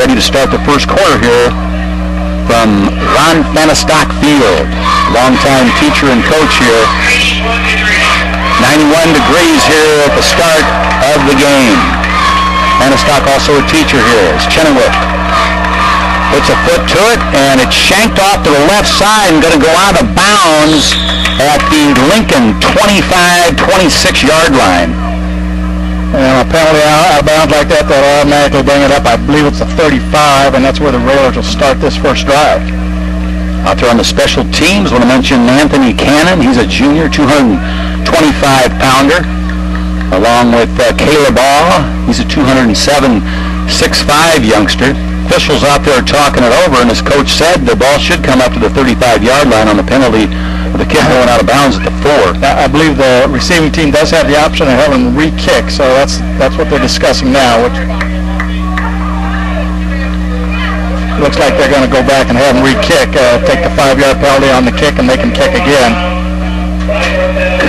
ready to start the first quarter here from Ron Bannistock Field. Longtime teacher and coach here. 91 degrees here at the start of the game. Bannistock also a teacher here. It's Chenoweth. Puts a foot to it, and it's shanked off to the left side and going to go out of bounds at the Lincoln 25-26-yard line. And a penalty out of bounds like that, they'll automatically bring it up. I believe it's a 35, and that's where the Railers will start this first drive. Out there on the special teams, I want to mention Anthony Cannon. He's a junior, 225-pounder, along with Caleb Ball. He's a 207, 6'5" youngster. Officials out there talking it over, and as coach said, the ball should come up to the 35-yard line on the penalty of the kick going out of bounds at the 4. I believe the receiving team does have the option of having them re-kick, so that's what they're discussing now. Which looks like they're going to go back and have them re-kick, take the 5-yard penalty on the kick, and they can kick again.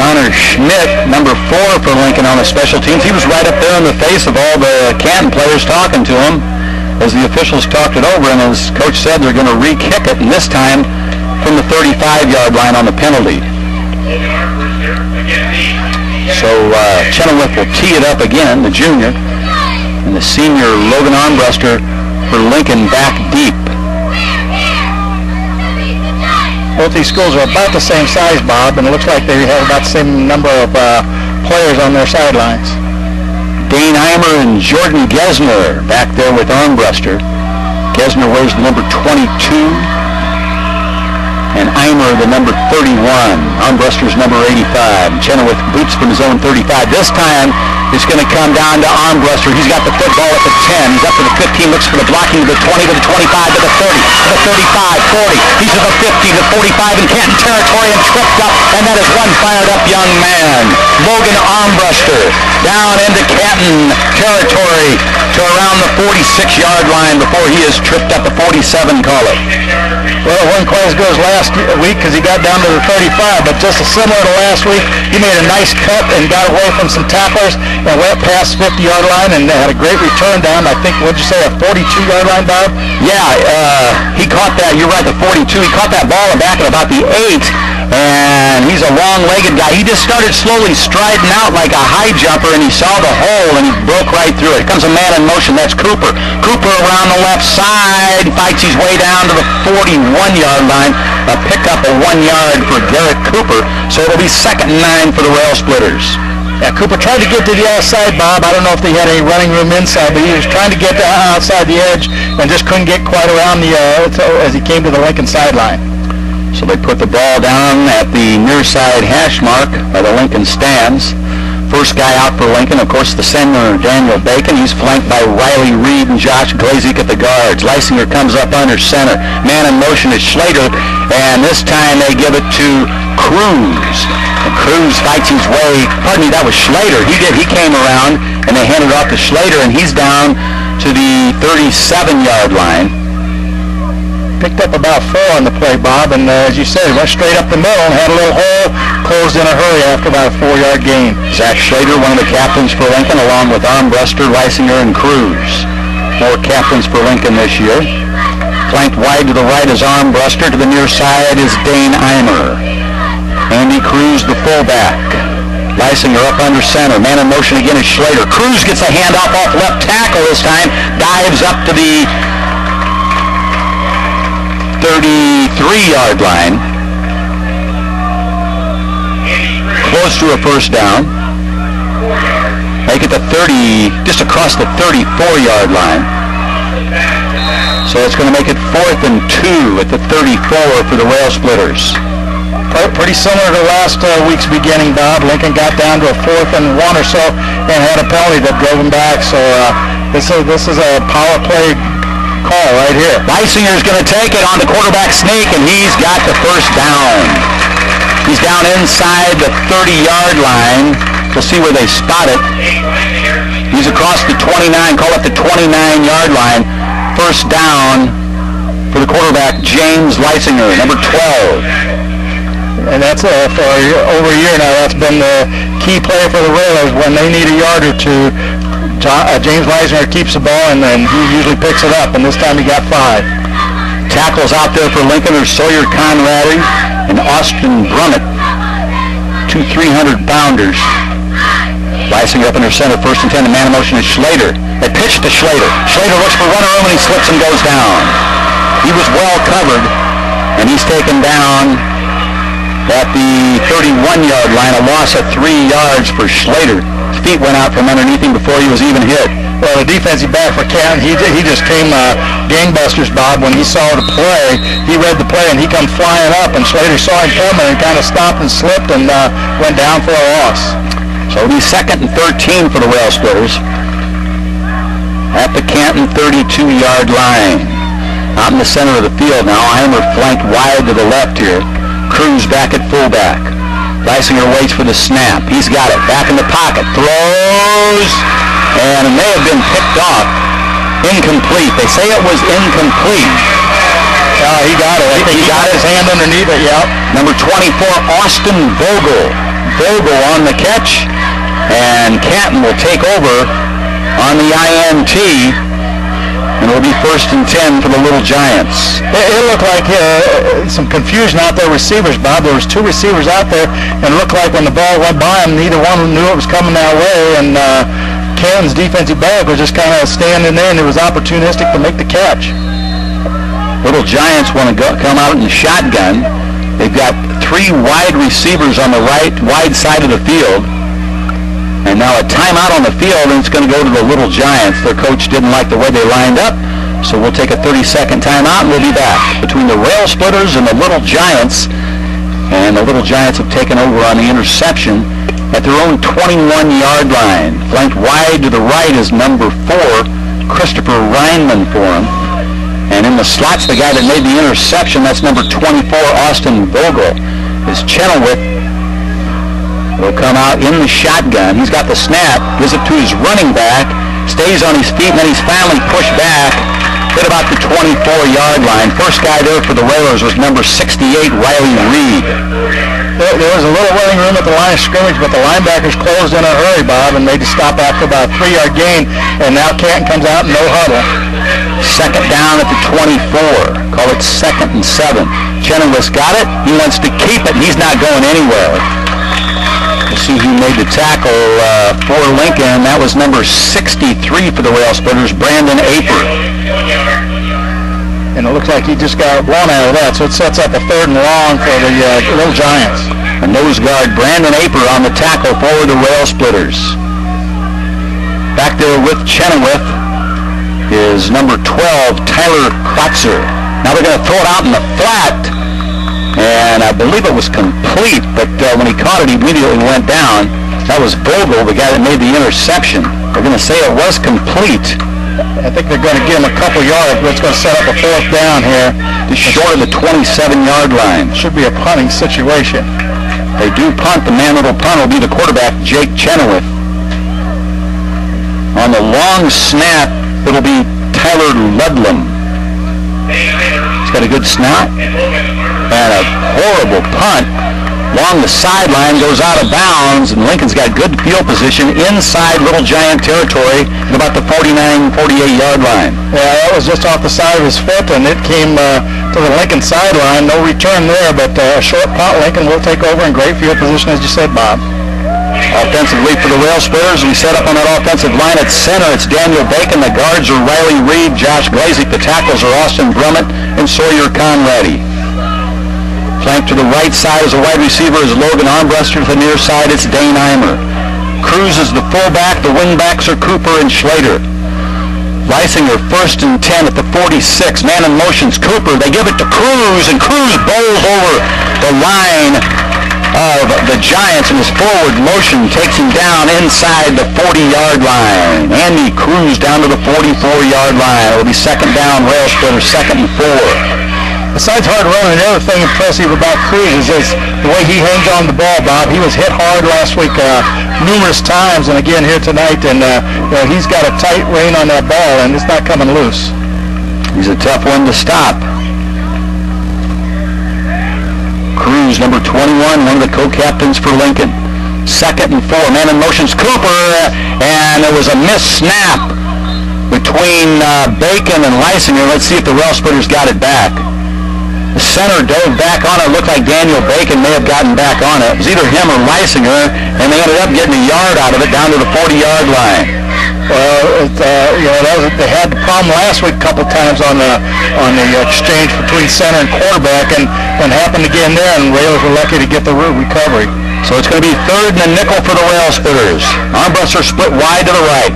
Connor Schmidt, number 4 for Lincoln on the special teams. He was right up there in the face of all the Canton players talking to him as the officials talked it over, and as coach said, they're going to re-kick it, and this time from the 35-yard line on the penalty. So Chenoweth will tee it up again, the junior, and the senior Logan Armbruster for Lincoln back deep. Both these schools are about the same size, Bob, and it looks like they have about the same number of players on their sidelines. Dane Eimer and Jordan Gesner back there with Armbruster. Gesner wears the number 22, and Eimer the number 31. Armbruster's number 85. Chenoweth boots from his own 35. This time it's going to come down to Armbruster. He's got the football at the 10. He's up to the 15, looks for the blocking to the 20, to the 25, to the 30, to the 35, 40. He's at the 50, the 45 in Canton territory and tripped up, and that is one fired up young man. Logan Armbruster down into Canton territory to around the 46-yard line before he is tripped up. The 47 call it. Well, it wasn't quite as good as last week because he got down to the 35, but just as similar to last week, he made a nice cut and got away from some tacklers and went past the 50-yard line and had a great return down, I think, what'd you say, a 42-yard line, Bob? Yeah, he caught that, you're right, the 42. He caught that ball back at about the 8, and he's a long-legged guy. He just started slowly striding out like a high jumper, and he saw the hole, and he broke right through it. Here comes a man in motion. That's Cooper. Cooper around the left side, fights his way down to the 41-yard line. A pickup of 1 yard for Garrett Cooper, so it'll be 2nd and 9 for the Rail Splitters. Yeah, Cooper tried to get to the outside, Bob. I don't know if they had any running room inside, but he was trying to get to outside the edge and just couldn't get quite around the as he came to the Lincoln sideline. So they put the ball down at the near side hash mark by the Lincoln stands. First guy out for Lincoln, of course, the center, Daniel Bacon. He's flanked by Riley Reed and Josh Glazik at the guards. Leisinger comes up under center. Man in motion is Schlater, and this time they give it to Cruz. And Cruz fights his way. Pardon me, that was Schlater. He came around, and they handed it off to Schlater, and he's down to the 37-yard line. Picked up about 4 on the play, Bob, and as you said, he went straight up the middle and had a little hole, closed in a hurry after about a 4-yard gain. Zach Schlater, one of the captains for Lincoln, along with Armbruster, Leisinger, and Cruz. More captains for Lincoln this year. Flanked wide to the right is Armbruster. To the near side is Dane Eimer. Andy Cruz, the fullback. Leisinger up under center. Man in motion again is Schlater. Cruz gets a handoff off left tackle this time. Dives up to the 33-yard line. Close to a first down. Make it the 30, just across the 34-yard line. So it's going to make it 4th and 2 at the 34 for the Rail Splitters. Pretty similar to last week's beginning, Bob. Lincoln got down to a 4th and 1 or so and had a penalty that drove him back. So this is a power play call right here. Leisinger's going to take it on the quarterback sneak, and he's got the first down. He's down inside the 30-yard line. We'll see where they spot it. He's across the 29, call it the 29-yard line. First down for the quarterback, James Leisinger, number 12. And that's for over a year now. That's been the key play for the Railers when they need a yard or two. James Leisinger keeps the ball, and then he usually picks it up, and this time he got 5. Tackles out there for Lincoln are Sawyer Conradi and Austin Brummett, 2 300-pounders. Leisinger up in their center, 1st and 10. The man in motion is Schlater. They pitch to Schlater. Schlater looks for runner room, and he slips and goes down. He was well covered, and he's taken down at the 31-yard line, a loss of 3 yards for Schlater. His feet went out from underneath him before he was even hit. Well, the defensive back for Canton, he just came gangbusters, Bob. When he saw the play, he read the play, and he come flying up, and Schlater saw him coming and kind of stopped and slipped and went down for a loss. So it'll be 2nd and 13 for the Rail Splitters at the Canton 32-yard line. Out in the center of the field now, Heimer flanked wide to the left here. Cruz back at fullback. Leisinger waits for the snap. He's got it. Back in the pocket. Throws. And it may have been picked off. Incomplete. They say it was incomplete. He got it. I think he got his hand underneath it, yeah. Number 24, Austin Vogel. Vogel on the catch. And Canton will take over on the INT. And it'll be 1st and 10 for the Little Giants. It looked like some confusion out there, receivers, Bob. There was 2 receivers out there, and it looked like when the ball went by them, neither one of them knew it was coming that way, and Canton's defensive back was just kind of standing there, and it was opportunistic to make the catch. Little Giants want to come out in the shotgun. They've got 3 wide receivers on the right, wide side of the field. And now a timeout on the field, and it's going to go to the Little Giants. Their coach didn't like the way they lined up, so we'll take a 30-second timeout, and we'll be back. Between the Rail Splitters and the Little Giants, and the Little Giants have taken over on the interception at their own 21-yard line. Flanked wide to the right is number 4, Christopher Reinman for him. And in the slots, the guy that made the interception, that's number 24, Austin Vogel, is Chenoweth. Will come out in the shotgun. He's got the snap, gives it to his running back, stays on his feet, and then he's finally pushed back at about the 24-yard line. First guy there for the Railers was number 68, Riley Reed. There was a little running room at the line of scrimmage, but the linebackers closed in a hurry, Bob, and made to stop after about a 3-yard gain, and now Canton comes out in no huddle. 2nd down at the 24. Call it 2nd and 7. Chenoweth's got it. He wants to keep it, and he's not going anywhere. We'll see who made the tackle for Lincoln. That was number 63 for the Rail Splitters, Brandon Aper. And it looks like he just got blown out of that, so it sets up a 3rd and long for the Little Giants. A nose guard, Brandon Aper, on the tackle for the Rail Splitters. Back there with Chenoweth is number 12, Tyler Schweitzer. Now they're going to throw it out in the flat. And I believe it was complete, but when he caught it, he immediately went down. That was Vogel, the guy that made the interception. They're going to say it was complete. I think they're going to give him a couple yards, but it's going to set up a 4th down here. Just short of the 27-yard line. Should be a punting situation. They do punt. The man that'll punt will be the quarterback, Jake Chenoweth. On the long snap, it'll be Tyler Ludlam. He's got a good snap. And a horrible punt along the sideline, goes out of bounds, and Lincoln's got good field position inside Little Giant territory at about the 49-48-yard line. Yeah, that was just off the side of his foot, and it came to the Lincoln sideline. No return there, but a short punt. Lincoln will take over in great field position, as you said, Bob. Offensively for the Rail Splitters, we set up on that offensive line at center. It's Daniel Bacon. The guards are Riley Reed, Josh Glazik. The tackles are Austin Brummett and Sawyer Conradi. Flanked to the right side as a wide receiver is Logan Armbruster. To the near side, it's Dane Eimer. Cruz is the fullback. The wingbacks are Cooper and Schlater. Leisinger 1st and 10 at the 46. Man in motion's Cooper. They give it to Cruz, and Cruz bowls over the line of the Giants, and his forward motion takes him down inside the 40-yard line. Andy Cruz down to the 44-yard line. It will be 2nd down, Rail Splitters, 2nd and 4. Besides hard running, the other thing impressive about Cruz is the way he hangs on the ball, Bob. He was hit hard last week numerous times, and again here tonight, and he's got a tight rein on that ball, and it's not coming loose. He's a tough one to stop. Cruz, number 21, one of the co-captains for Lincoln. 2nd and 4. Man in motion's Cooper, and there was a missed snap between Bacon and Leisinger. Let's see if the rail splitters got it back. The center dove back on it. Looked like Daniel Bacon may have gotten back on it. It was either him or Leisinger, and they ended up getting a yard out of it down to the 40-yard line. Well, they had the problem last week a couple times on the exchange between center and quarterback, and happened again there, and Rails were lucky to get the recovery. So it's going to be 3rd and a nickel for the rail splitters. Armbruster split wide to the right.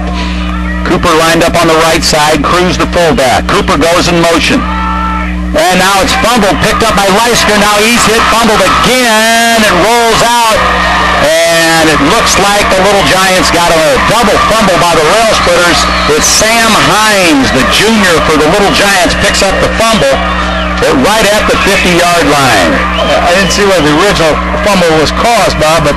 Cooper lined up on the right side, Cruz the fullback. Cooper goes in motion. And now it's fumbled, picked up by Leisinger. Now he's hit, fumbled again. It rolls out. And it looks like the Little Giants got a double fumble by the rail splitters. It's Sam Hines, the junior for the Little Giants, picks up the fumble right at the 50-yard line. I didn't see where the original fumble was caused, Bob, but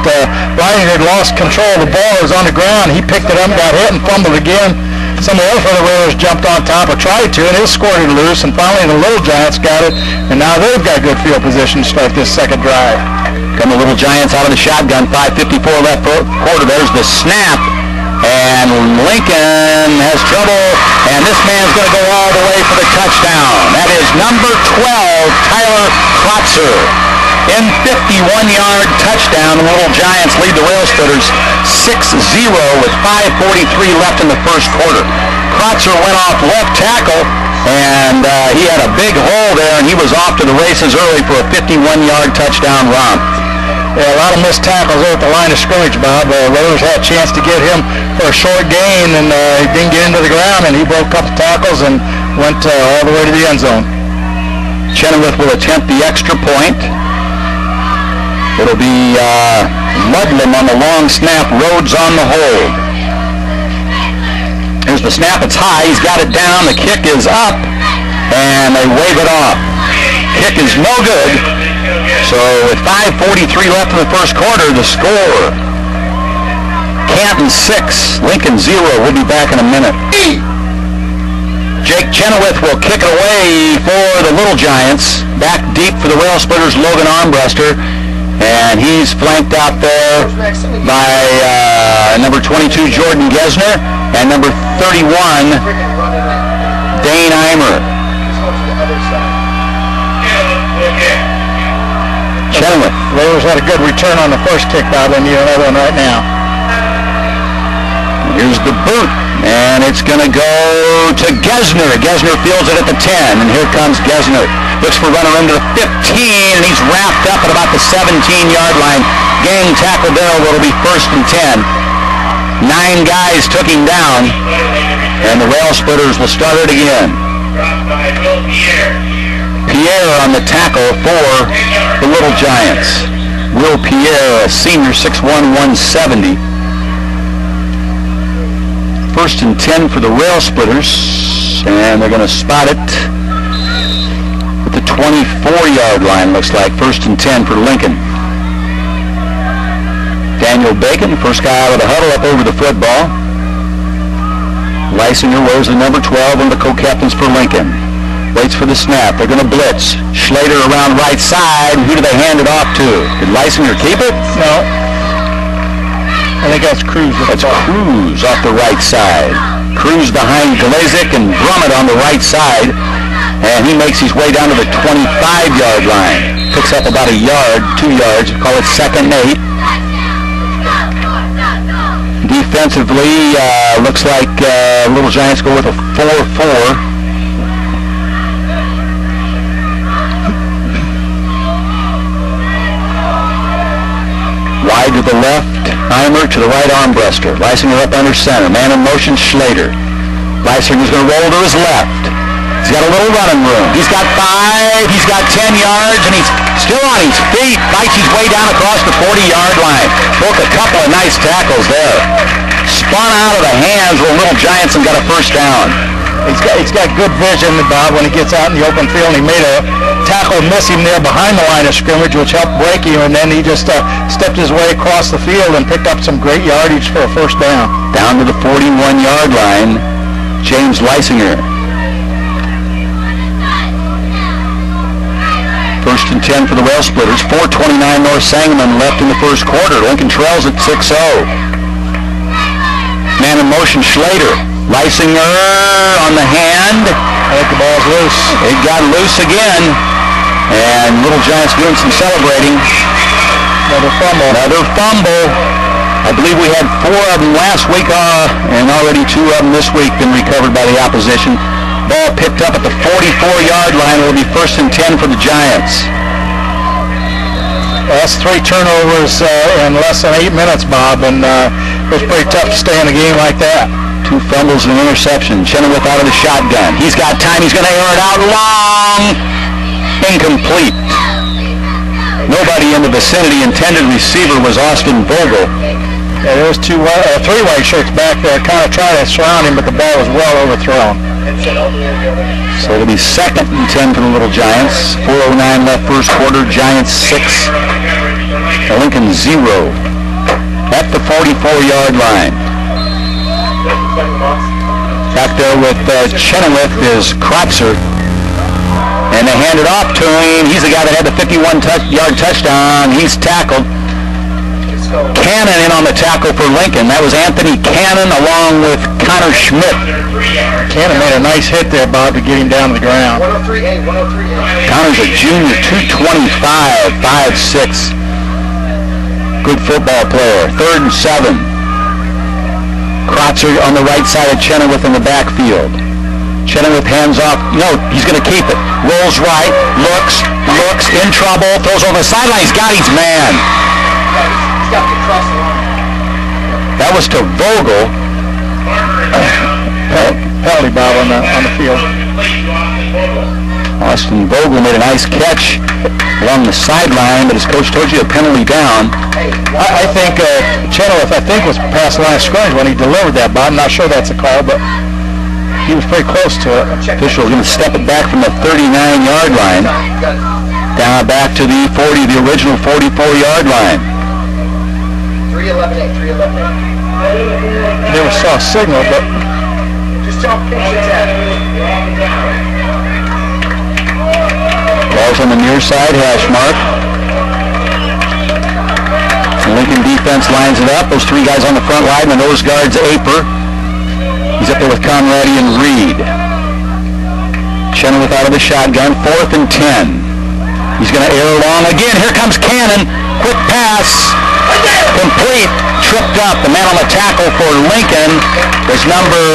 Ryan had lost control of the ball. It was on the ground. He picked it up, got hit, and fumbled again. Some of the other railers jumped on top or tried to, and it scored it loose, and finally the Little Giants got it, and now they've got good field position to start this second drive. Come the Little Giants out of the shotgun, 5:54 left quarter. There's the snap, and Lincoln has trouble, and this man's going to go all the way for the touchdown. That is number 12, Tyler Schweitzer. In 51-yard touchdown, the Little Giants lead the rail splitters 6-0 with 5:43 left in the first quarter. Schweitzer went off left tackle, and he had a big hole there, and he was off to the races early for a 51-yard touchdown romp. Yeah, a lot of missed tackles there at the line of scrimmage, Bob. Raiders had a chance to get him for a short gain, and he didn't get into the ground, and he broke a couple tackles and went all the way to the end zone. Chenoweth will attempt the extra point. It'll be Ludlam on the long snap, Rhodes on the hold. Here's the snap, it's high, he's got it down, the kick is up, and they wave it off. Kick is no good. So with 5:43 left in the first quarter, the score, Canton 6, Lincoln 0. We'll be back in a minute. Jake Chenoweth will kick it away for the Little Giants. Back deep for the rail splitters, Logan Armbruster. And he's flanked out there by number 22, Jordan Gesner, and number 31, Dane Eimer. Chenoweth. Raiders had a good return on the first kick, Bob, and you need another one right now. Here's the boot, and it's going to go to Gesner. Gesner fields it at the 10, and here comes Gesner. Looks for runner into the 15, and he's wrapped up at about the 17-yard line. Gang tackle there, it'll be 1st and 10. 9 guys took him down, and the rail splitters will start it again. Pierre on the tackle for the Little Giants. Will Pierre, a senior, 6'1", 170. 1st and 10 for the rail splitters, and they're going to spot it at the 24-yard line, looks like. 1st and 10 for Lincoln. Daniel Bacon, first guy out of the huddle, up over the football. Leisinger wears the number 12, one of the co-captains for Lincoln. Waits for the snap. They're going to blitz. Schlater around right side. Who do they hand it off to? Did Leisinger keep it? No. I think that's Cruz. That's Cruz off the right side. Cruz behind Glazik and Brummett on the right side. And he makes his way down to the 25-yard line. Picks up about a yard, 2 yards. Call it 2nd and 8. Defensively, looks like Little Giants go with a 4-4. Wide to the left, Eimer to the right, Armbruster. Leisinger up under center. Man in motion, Schlater. Leisinger's going to roll to his left. He's got a little running room. He's got 5, he's got 10 yards, and he's still on his feet. Fights his way down across the 40-yard line. Broke a couple of nice tackles there. Spun out of the hands where Little Giants and got a first down. He's got good vision, Bob, when he gets out in the open field. He made a tackle miss him there behind the line of scrimmage, which helped break him, and then he just stepped his way across the field and picked up some great yardage for a first down. Down to the 41-yard line, James Leisinger. 1st and 10 for the Rail Splitters. 4:29 North Sangamon left in the first quarter. Lincoln trails at 6-0. Man in motion, Schlater. Leisinger on the hand. I think the ball's loose. It got loose again. And Little Giants doing some celebrating. Another fumble. Another fumble. I believe we had 4 of them last week, and already 2 of them this week been recovered by the opposition. Ball picked up at the 44-yard line. It will be 1st and 10 for the Giants. That's 3 turnovers in less than 8 minutes, Bob, and it was pretty tough to stay in a game like that. 2 fumbles and an interception. Chenoweth out of the shotgun. He's got time. He's going to air it out long. Incomplete. Nobody in the vicinity. Intended receiver was Austin Vogel. Yeah, there was 3 white shirts back there kind of tried to surround him, but the ball was well overthrown. So it'll be 2nd and 10 for the Little Giants. 4:09 left first quarter. Giants 6. Lincoln 0. At the 44-yard line. Back there with Chenoweth is Schweitzer. And they hand it off to him. He's the guy that had the 51-yard touchdown. He's tackled. Cannon in on the tackle for Lincoln. That was Anthony Cannon along with Connor Schmidt. Cannon made a nice hit there, Bob, to get him down to the ground. 103A. Connor's a junior, 225, 5'6". Good football player. 3rd and 7. Schweitzer on the right side of Chenoweth in the backfield. Chenoweth hands off. No, he's going to keep it. Rolls right, looks, in trouble, throws over the sideline. He's got his man. He's got to get across the line. That was to Vogel. Penalty, Bob, on the field. Austin Vogel made a nice catch along the sideline, but his coach told you a penalty down. I think Chenoweth, was past the line of scrimmage when he delivered that, Bob. I'm not sure that's a call, but he was pretty close to it. Official is going to step it back from the 39-yard line down back to the original 44-yard line. 311A. Never saw a signal, but Just tell him pitch it out. Ball's on the near side, hash mark. The Lincoln defense lines it up. Those 3 guys on the front line, the nose guard's Aper. He's up there with Conradi and Reed. Chenoweth out of the shotgun, 4th and 10. He's going to air long again. Here comes Cannon. Quick pass. Complete. Tripped up. The man on the tackle for Lincoln was number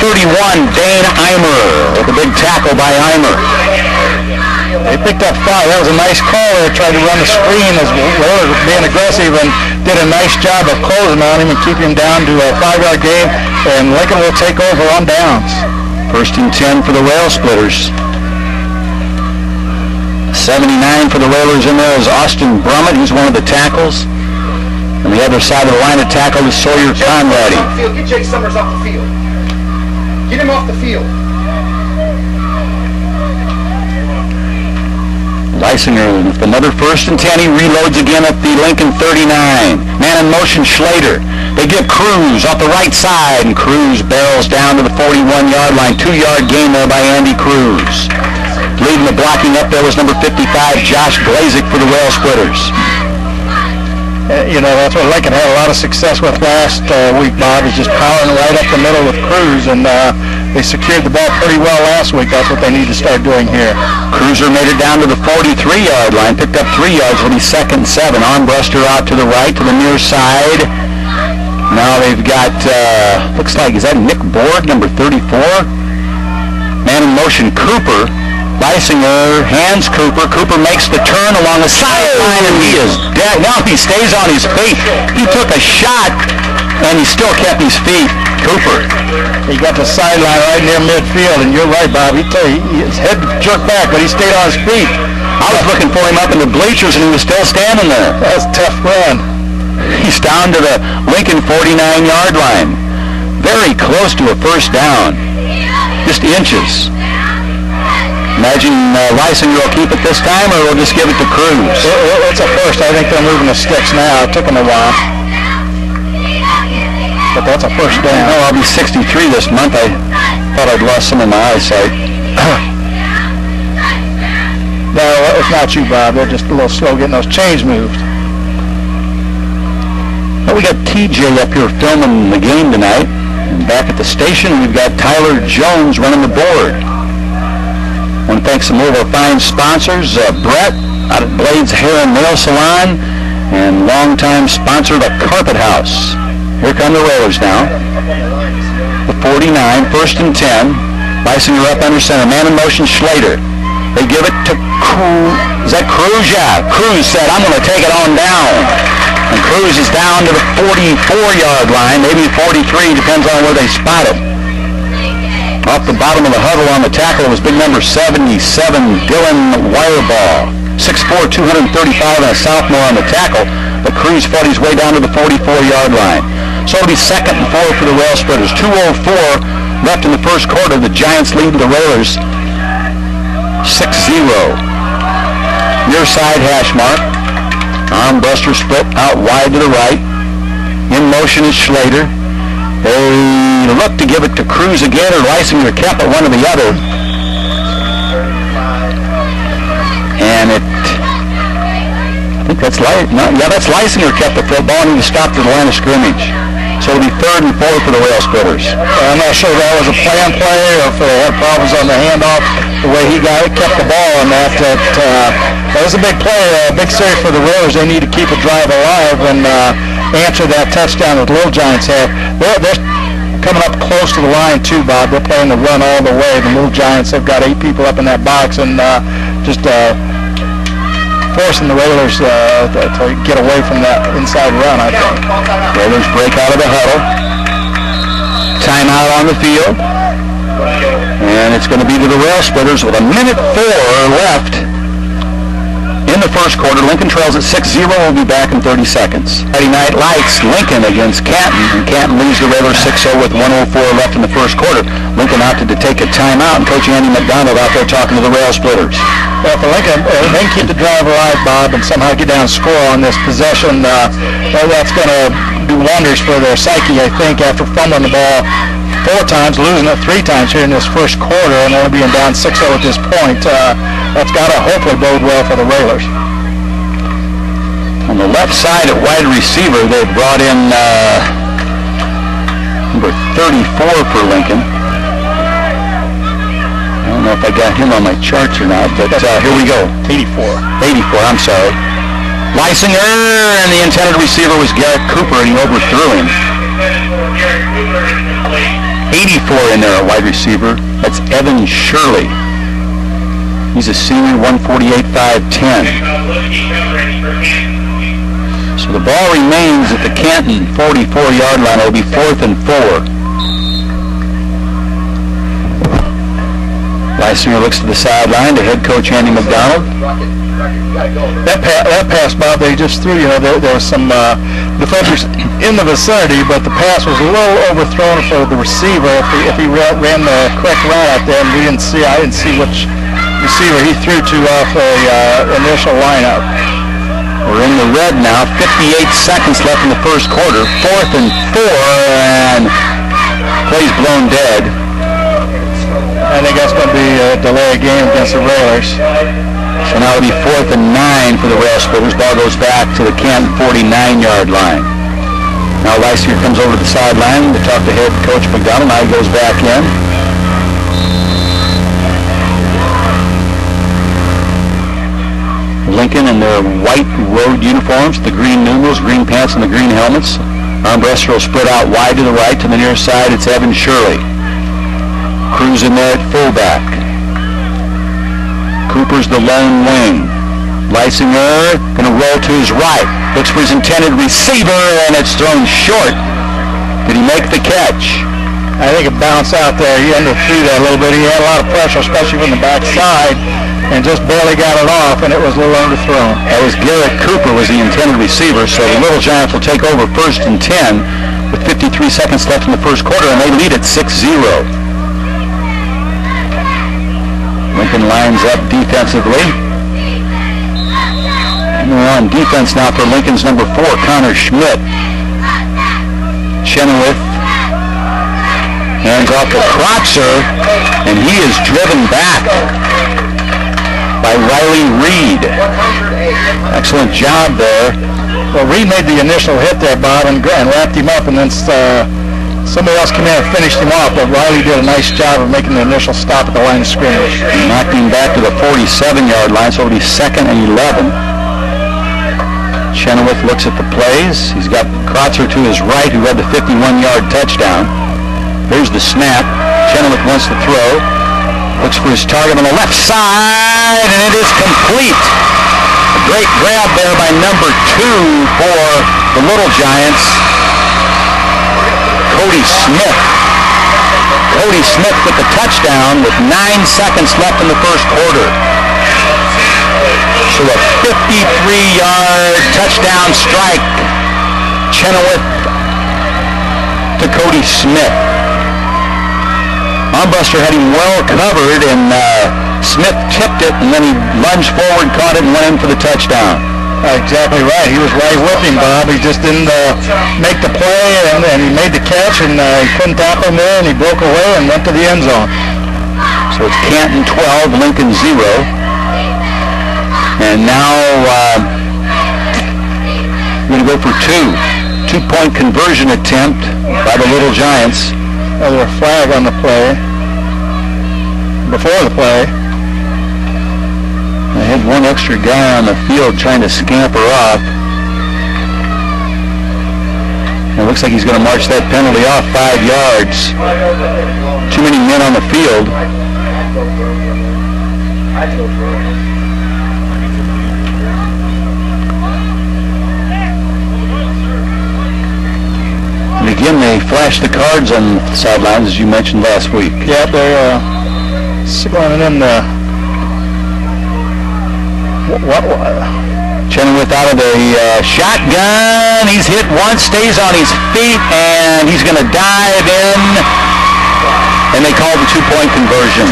31, Dane Eimer, with a big tackle by Eimer. they picked up 5. That was a nice call. They tried to run the screen as well as being aggressive and did a nice job of closing on him and keeping him down to a 5-yard game. And Lincoln will take over on downs. 1st and 10 for the Rail Splitters. 79 for the Railers in there is Austin Brummett. He's one of the tackles. On the other side of the line of tackle is Sawyer Conradi. Get Jake Summers off the field. Get him off the field. Leisinger with another 1st and 10. He reloads again at the Lincoln 39. Man in motion, Schlater. They give Cruz off the right side, and Cruz barrels down to the 41-yard line. 2-yard gain there by Andy Cruz. Leading the blocking up there was number 55, Josh Glazik for the Rail Splitters. You know, that's what Lincoln had a lot of success with last week, Bob, is just powering right up the middle with Cruz, and they secured the ball pretty well last week. That's what they need to start doing here. Cruiser made it down to the 43-yard line, picked up 3 yards. It'll be 2nd and 7. Armbruster out to the right, to the near side. Now they've got, looks like, is that Nick Borg, number 34? Man in motion, Cooper. Leisinger hands Cooper. Cooper makes the turn along the sideline, and he is dead. Now he stays on his feet. He took a shot, and he still kept his feet. Cooper. He got the sideline right near midfield, and you're right, Bob. His head jerked back, but he stayed on his feet. I was looking for him up in the bleachers, and he was still standing there. That was a tough run. He's down to the Lincoln 49-yard line. Very close to a first down. Just inches. Imagine Leisinger will keep it this time, or we'll just give it to Cruz. It's a first. I think they're moving the sticks now. It took them a while. But that's a first down. Oh, I'll be 63 this month. I thought I'd lost some of my eyesight. Now, it's not you, Bob. They're just a little slow getting those chains moved. Well, we got TJ up here filming the game tonight. And back at the station, we've got Tyler Jones running the board. I want to thank some more of our fine sponsors, Brett out at Blades Hair and Nail Salon, and longtime sponsor, the Carpet House. Here come the Railers now. The 49, 1st and 10. Leisinger up under center. Man in motion, Schlater. They give it to Cruz. Is that Cruz? Yeah. Cruz said, I'm going to take it on down. And Cruz is down to the 44-yard line, maybe 43, depends on where they spot him. Off the bottom of the huddle on the tackle was big number 77, Dylan Wireball. 6'4", 235, and a sophomore on the tackle. But Cruz fought his way down to the 44-yard line. So it'll be 2nd and 4 for the Rail Splitters. 2:04 left in the first quarter. The Giants lead the Railers 6-0. Near side hash mark. Arm buster split out wide to the right. In motion is Schlater. They look to give it to Cruz again, or Leisinger kept it, one or the other. And I think that's that's Leisinger kept the football, and he stopped at the line of scrimmage. So it'll be 3rd and 4 for the Rail Splitters. I'm not sure that was a plan play or if they had problems on the handoff, the way he kept the ball on that. That was a big play, a big series for the Railers. They need to keep a drive alive and answer that touchdown that the Little Giants have. They're coming up close to the line too, Bob. They're playing the run all the way. The Little Giants have got 8 people up in that box and just forcing the Railers to get away from that inside run, I think. Railers break out of the huddle. Timeout on the field. And it's going to be to the Rail Splitters with 1:04 left in the first quarter. Lincoln trails at 6-0. We'll be back in 30 seconds. Friday Night Lights, Lincoln against Canton. And Canton leads the Railers 6-0 with 1:04 left in the first quarter. Lincoln opted to take a timeout, and Coach Andy McDonald out there talking to the Rail Splitters. Well, for Lincoln, they can keep the drive alive, Bob, and somehow get down and score on this possession. That's going to do wonders for their psyche, I think, after fumbling the ball 4 times, losing it 3 times here in this first quarter, and only being down 6-0 at this point. That's got to hopefully bode well for the Railers. On the left side at wide receiver, they've brought in number 34 for Lincoln. I don't know if I got him on my charts or not, but here we go. 84, I'm sorry. Leisinger, and the intended receiver was Garrett Cooper, and he overthrew him. 84 in there at wide receiver. That's Evan Shirley. He's a senior, 148.510. So the ball remains at the Canton 44-yard line. It'll be 4th and 4. Leisinger looks to the sideline to head coach Andy McDonald. That pass, Bob, they just threw, there was some defenders in the vicinity, but the pass was a little overthrown for the receiver if he ran the correct route out there, and I didn't see which receiver he threw to off the initial lineup. We're in the red now, 58 seconds left in the first quarter, 4th and 4, and play's blown dead. I think that's going to be a delay game against the Railers. So now it'll be 4th and 9 for the Rail Splitters. Ball goes back to the Canton 49-yard line. Now Leisinger comes over to the sideline to talk to head coach McDonald. Now he goes back in. Lincoln in their white road uniforms, the green numerals, green pants, and the green helmets. Arm wrestler will split out wide to the right. To the near side, it's Evan Shirley. Cruz in there at fullback. Cooper's the lone wing. Leisinger going to roll to his right. Looks for his intended receiver, and it's thrown short. Did he make the catch? I think it bounced out there. He underthrew that a little bit. He had a lot of pressure, especially from the backside, and just barely got it off, and it was a little underthrown. That was Garrett Cooper was the intended receiver, so the Little Giants will take over 1st and 10 with 53 seconds left in the first quarter, and they lead at 6-0. Lincoln lines up defensively. And we're on defense now for Lincoln's number 4, Connor Schmidt. Chenoweth hands off to Kratzer, and he is driven back. by Riley Reed. Excellent job there. Well, Reed made the initial hit there, Bob, and wrapped him up, and then somebody else came in and finished him off, but Riley did a nice job of making the initial stop at the line of scrimmage. He knocked him back to the 47-yard line, so it'll be 2nd and 11. Chenoweth looks at the plays. He's got Kreutzer to his right, who had the 51-yard touchdown. Here's the snap. Chenoweth wants to throw. Looks for his target on the left side, and it is complete. A great grab there by number 2 for the Little Giants, Cody Smith. Cody Smith with the touchdown with 9 seconds left in the first quarter. So a 53-yard touchdown strike. Chenoweth to Cody Smith. Armbruster had him well covered, and Smith tipped it, and then he lunged forward, caught it, and went in for the touchdown. Exactly right. He was right with him, Bob. He just didn't make the play, and he made the catch, and he couldn't tackle him there, and he broke away and went to the end zone. So it's Canton 12, Lincoln 0. And now we're going to go for 2. 2-point conversion attempt by the Little Giants. There was a flag on the play. Before the play. They had one extra guy on the field trying to scamper off. And it looks like he's going to march that penalty off 5 yards. Too many men on the field. And again, they flashed the cards on the sidelines, as you mentioned last week. Yeah, they're signaling in the... Chenoweth out of the shotgun. He's hit once, stays on his feet, and he's going to dive in. And they call the 2-point conversion.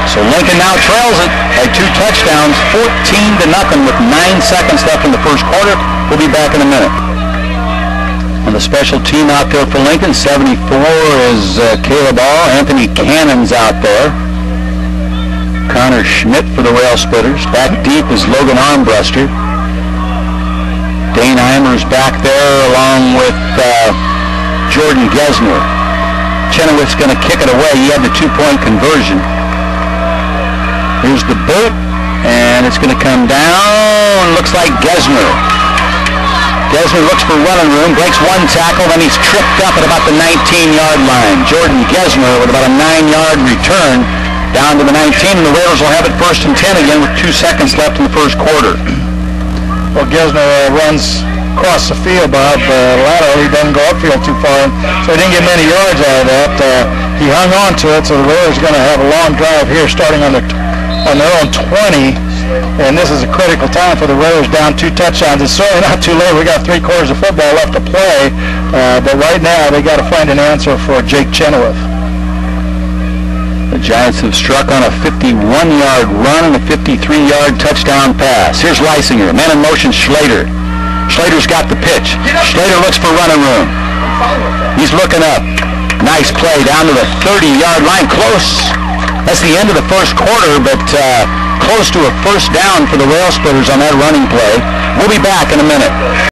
So Lincoln now trails it by 2 touchdowns, 14-0 with 9 seconds left in the first quarter. We'll be back in a minute. On the special team out there for Lincoln, 74 is Caleb All. Anthony Cannon's out there. Connor Schmidt for the Rail Splitters. Back deep is Logan Armbruster. Dane Eimer's back there along with Jordan Gesner. Chenoweth's going to kick it away. He had the 2-point conversion. Here's the boot, and it's going to come down. Looks like Gesner. Gesner looks for running room, breaks 1 tackle, then he's tripped up at about the 19-yard line. Jordan Gesner with about a 9-yard return down to the 19, and the Raiders will have it 1st and 10 again with 2 seconds left in the first quarter. Well, Gesner runs across the field, Bob. Laterally, he doesn't go upfield too far, so he didn't get many yards out of that. He hung on to it, so the Raiders are going to have a long drive here starting on their own 20. And this is a critical time for the Raiders, down 2 touchdowns. It's certainly not too late. We got 3 quarters of football left to play. But right now, they got to find an answer for Jake Chenoweth. The Giants have struck on a 51-yard run and a 53-yard touchdown pass. Here's Leisinger. Man in motion, Schlater. Schlater's got the pitch. Schlater looks for running room. He's looking up. Nice play down to the 30-yard line. Close. That's the end of the first quarter, but close to a first down for the Rail Splitters on that running play. We'll be back in a minute.